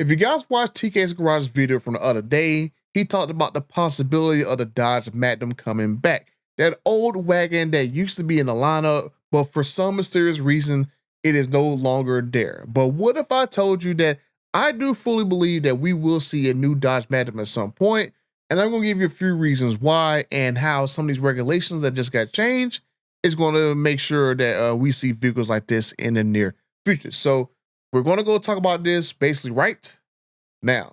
if you guys watched TK's Garage video from the other day, he talked about the possibility of the Dodge Magnum coming back. That old wagon that used to be in the lineup, but for some mysterious reason, it is no longer there. But what if I told you that I do fully believe that we will see a new Dodge Magnum at some point, and I'm going to give you a few reasons why and how some of these regulations that just got changed is going to make sure that we see vehicles like this in the near future. So we're going to go talk about this basically right now.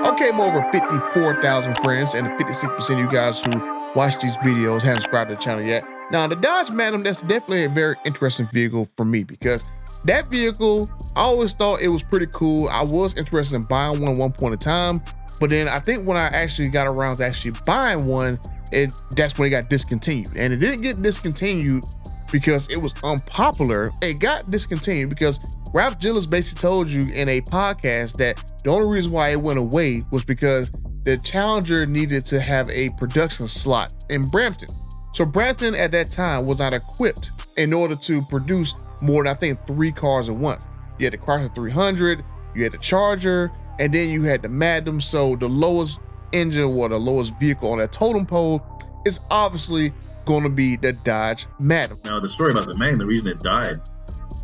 Okay, I'm over 54,000 friends, and 56% of you guys who watch these videos haven't subscribed to the channel yet. Now, the Dodge Magnum, that's definitely a very interesting vehicle for me because that vehicle, I always thought it was pretty cool. I was interested in buying one at one point in time, but then I think when I actually got around to actually buying one, that's when it got discontinued. And it didn't get discontinued because it was unpopular. It got discontinued because Ralph Gilles basically told you in a podcast that the only reason why it went away was because the Challenger needed to have a production slot in Brampton. So Brampton at that time was not equipped in order to produce more than I think 3 cars at once. You had the Chrysler 300, you had the Charger, and then you had the Magnum. So the lowest engine or the lowest vehicle on that totem pole is obviously going to be the Dodge Magnum. Now the story about the Magnum, the reason it died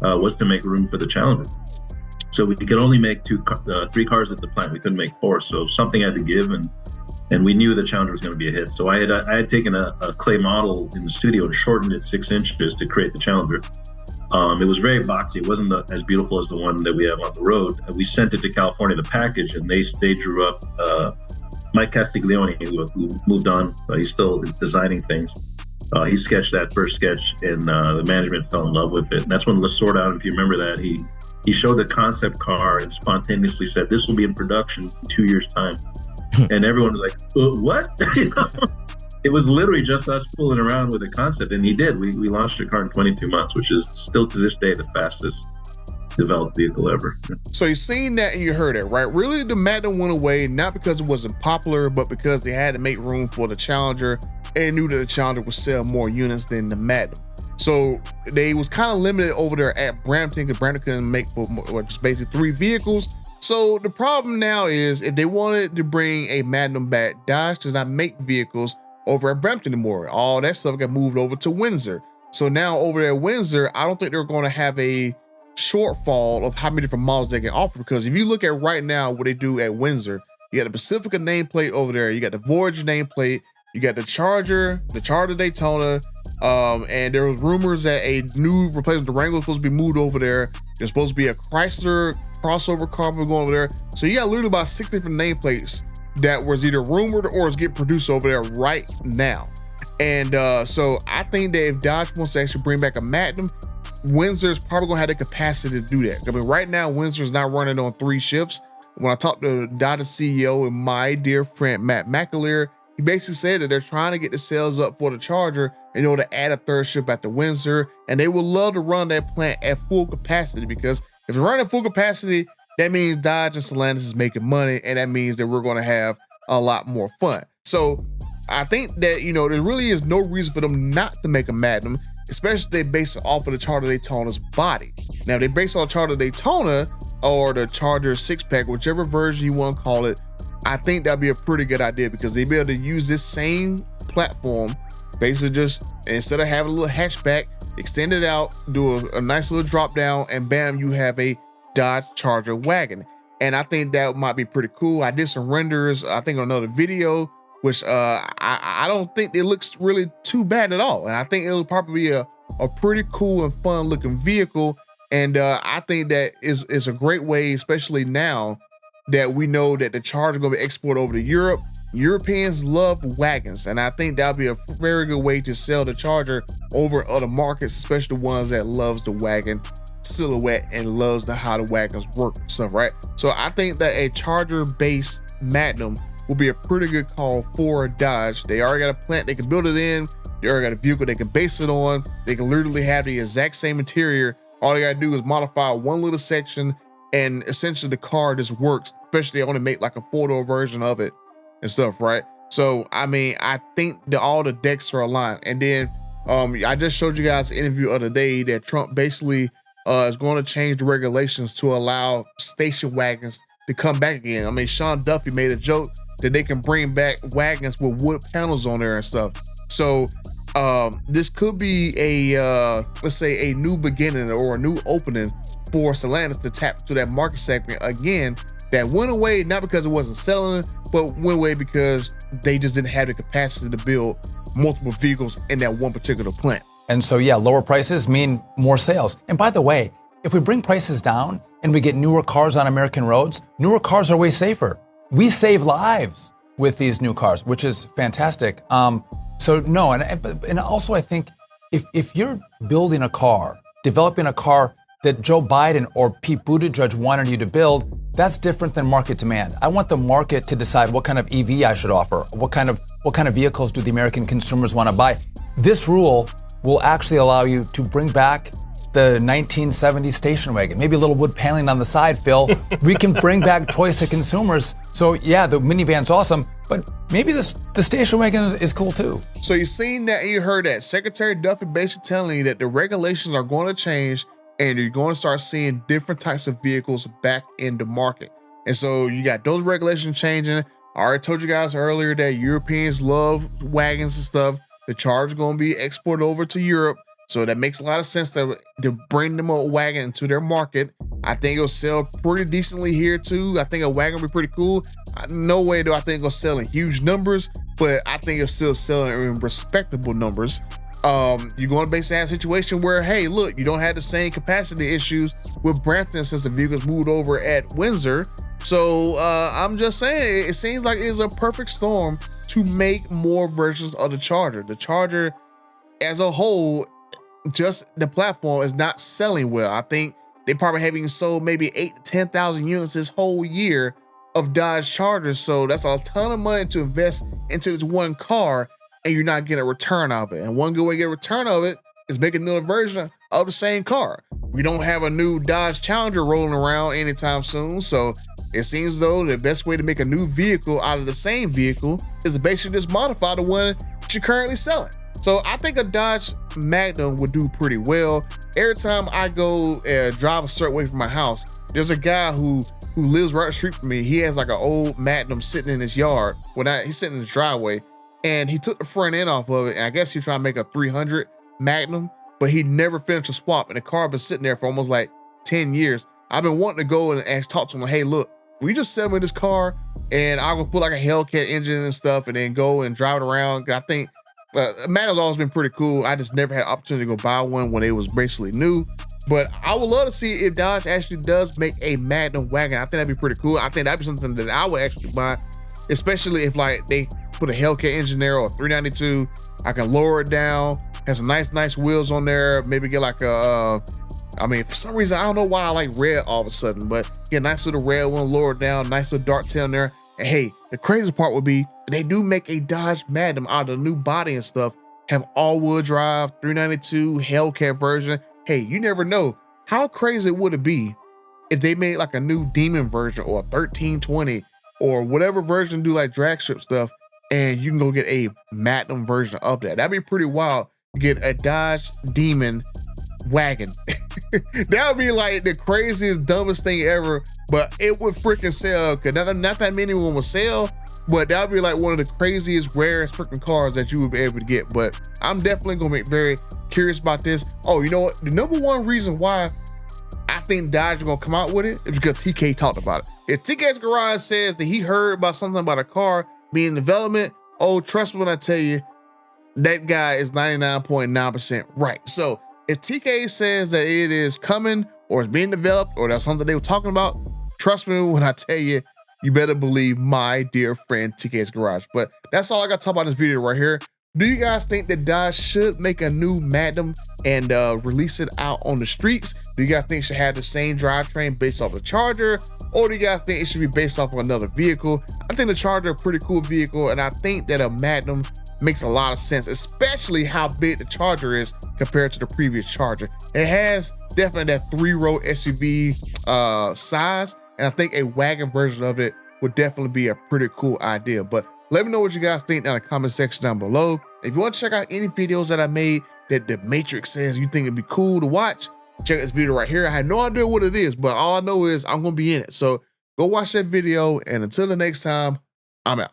was to make room for the Challenger. So we could only make 3 cars at the plant. We couldn't make 4. So something had to give, and we knew the Challenger was going to be a hit. So I had taken a clay model in the studio and shortened it 6 inches to create the Challenger. It was very boxy. It wasn't as beautiful as the one that we have on the road. And we sent it to California, the package, and they drew up Mike Castiglione, who moved on. He's still designing things. He sketched that first sketch, and the management fell in love with it. And that's when Lasorda, if you remember that, he showed the concept car and spontaneously said, "This will be in production in 2 years' time." And everyone was like, "What?" You know? It was literally just us fooling around with the concept, and he did. We launched the car in 22 months, which is still to this day the fastest developed vehicle ever. So you've seen that and you heard it, right? Really, the Magnum went away not because it wasn't popular, but because they had to make room for the Challenger, and they knew that the Challenger would sell more units than the Magnum. So they was kind of limited over there at Brampton because Brampton couldn't make just basically 3 vehicles. So the problem now is if they wanted to bring a Magnum back, Dodge does not make vehicles over at Brampton anymore. All that stuff got moved over to Windsor. So now over there at Windsor, I don't think they're going to have a shortfall of how many different models they can offer, because if you look at right now what they do at Windsor, you got the Pacifica nameplate over there, you got the Voyager nameplate, you got the Charger Daytona, and there was rumors that a new replacement, the Wrangler, was supposed to be moved over there. There's supposed to be a Chrysler crossover car going over there. So you got literally about 6 different nameplates that was either rumored or is getting produced over there right now. And so I think that if Dodge wants to actually bring back a Magnum, Windsor's probably gonna have the capacity to do that. I mean, right now Windsor's not running on 3 shifts. When I talked to Dodge CEO and my dear friend Matt McAleer, he basically said that they're trying to get the sales up for the Charger in order to add a 3rd shift at the Windsor, and they would love to run that plant at full capacity, because if they're running at full capacity, that means Dodge and Stellantis is making money, and that means that we're going to have a lot more fun. So I think that, you know, there really is no reason for them not to make a Magnum, especially if they base it off of the Charger Daytona's body. Now, if they base it on Charger Daytona or the Charger 6-pack, whichever version you want to call it, I think that'd be a pretty good idea, because they'd be able to use this same platform, basically just instead of having a little hatchback, extend it out, do a nice little drop down, and bam, you have a Dodge Charger wagon. And I think that might be pretty cool. I did some renders, I think, on another video, which I don't think it looks really too bad at all. And I think it'll probably be a pretty cool and fun looking vehicle. And I think that is a great way, especially now that we know that the Charger going to be exported over to Europe. Europeans love wagons, and I think that'll be a very good way to sell the Charger over other markets, especially the ones that loves the wagon silhouette and loves how the wagons work and stuff, right? So I think that a Charger-based Magnum will be a pretty good call for Dodge. They already got a plant they can build it in. They already got a vehicle they can base it on. They can literally have the exact same interior. All they gotta do is modify one little section, and essentially the car just works, especially they only make like a 4-door version of it and stuff, right? So I mean, I think that all the decks are aligned. And then I just showed you guys an interview the other day that Trump basically is going to change the regulations to allow station wagons to come back again. I mean, Sean Duffy made a joke that they can bring back wagons with wood panels on there and stuff. So this could be a let's say a new beginning or a new opening for Stellantis to tap to that market segment again that went away, not because it wasn't selling, but went away because they just didn't have the capacity to build multiple vehicles in that one particular plant. And so, yeah, lower prices mean more sales. And by the way, if we bring prices down and we get newer cars on American roads, newer cars are way safer. We save lives with these new cars, which is fantastic. So no, and also I think if you're building a car, developing a car that Joe Biden or Pete Buttigieg wanted you to build, that's different than market demand. I want the market to decide what kind of EV I should offer. What kind of vehicles do the American consumers want to buy? This rule will actually allow you to bring back the 1970s station wagon, maybe a little wood paneling on the side, Phil. We can bring back choice to consumers. So yeah, the minivan's awesome, but maybe the station wagon is cool too. So you've seen that and you heard that. Secretary Duffy basically telling you that the regulations are going to change and you're going to start seeing different types of vehicles back in the market. And so you got those regulations changing. I already told you guys earlier that Europeans love wagons and stuff. The Charger is going to be exported over to Europe. So that makes a lot of sense to bring them a wagon into their market. I think it'll sell pretty decently here too. I think a wagon will be pretty cool. No way do I think it'll sell in huge numbers, but I think it'll still sell in respectable numbers. You're going to basically have a situation where, hey, look, you don't have the same capacity issues with Brampton since the vehicles moved over at Windsor. So I'm just saying, it seems like it's a perfect storm to make more versions of the Charger. The Charger as a whole, just the platform is not selling well. I think they probably haven't sold maybe 8,000 to 10,000 units this whole year of Dodge Chargers. So that's a ton of money to invest into this one car, and you're not getting a return of it. And one good way to get a return of it is make another version of the same car. We don't have a new Dodge Challenger rolling around anytime soon. So it seems though the best way to make a new vehicle out of the same vehicle is to basically just modify the one that you're currently selling. So I think a Dodge Magnum would do pretty well. Every time I go drive a certain way from my house, there's a guy who lives right up the street from me. He has like an old Magnum sitting in his yard. He's sitting in his driveway, and he took the front end off of it. And I guess he's trying to make a 300 Magnum, but he never finished a swap. And the car been sitting there for almost like 10 years. I've been wanting to go and talk to him. Hey, look, we just sell me this car, and I'm gonna put like a Hellcat engine and stuff, and then go and drive it around. I think Magnum's always been pretty cool. I just never had an opportunity to go buy one when it was basically new. But I would love to see if Dodge actually does make a Magnum wagon. I think that'd be pretty cool. I think that'd be something that I would actually buy, especially if like they put a Hellcat engine there or a 392. I can lower it down, has some nice wheels on there. Maybe get like a, I mean, for some reason, I don't know why I like red all of a sudden, but get a nice little red one, lower it down, nice little dark tail in there. And hey, the crazy part would be they do make a Dodge Magnum out of the new body and stuff, have all-wheel drive, 392, Hellcat version. Hey, you never know. How crazy would it be if they made like a new Demon version or a 1320 or whatever version do like drag strip stuff, and you can go get a Magnum version of that? That'd be pretty wild. You get a Dodge Demon wagon. That would be like the craziest, dumbest thing ever, but it would freaking sell, because not that many would sell, but that would be like one of the craziest, rarest freaking cars that you would be able to get. But I'm definitely going to be very curious about this. Oh, you know what? The number one reason why I think Dodge is going to come out with it is because TK talked about it. If TK's Garage says that he heard about something about a car being in development, oh, trust me when I tell you, that guy is 99.9% right. So if TK says that it is coming or it's being developed or that's something they were talking about, trust me when I tell you, you better believe my dear friend TK's Garage. But that's all I got to talk about in this video right here. Do you guys think that Dodge should make a new Magnum and release it out on the streets? Do you guys think it should have the same drivetrain based off the Charger? Or do you guys think it should be based off of another vehicle? I think the Charger is a pretty cool vehicle, and I think that a Magnum makes a lot of sense, especially how big the Charger is compared to the previous Charger. It has definitely that 3-row SUV size, and I think a wagon version of it would definitely be a pretty cool idea. But Let me know what you guys think down in the comment section down below. If you want to check out any videos that I made that the Matrix says you think it'd be cool to watch, check this video right here. I had no idea what it is, but all I know is I'm going to be in it. So go watch that video. And until the next time, I'm out.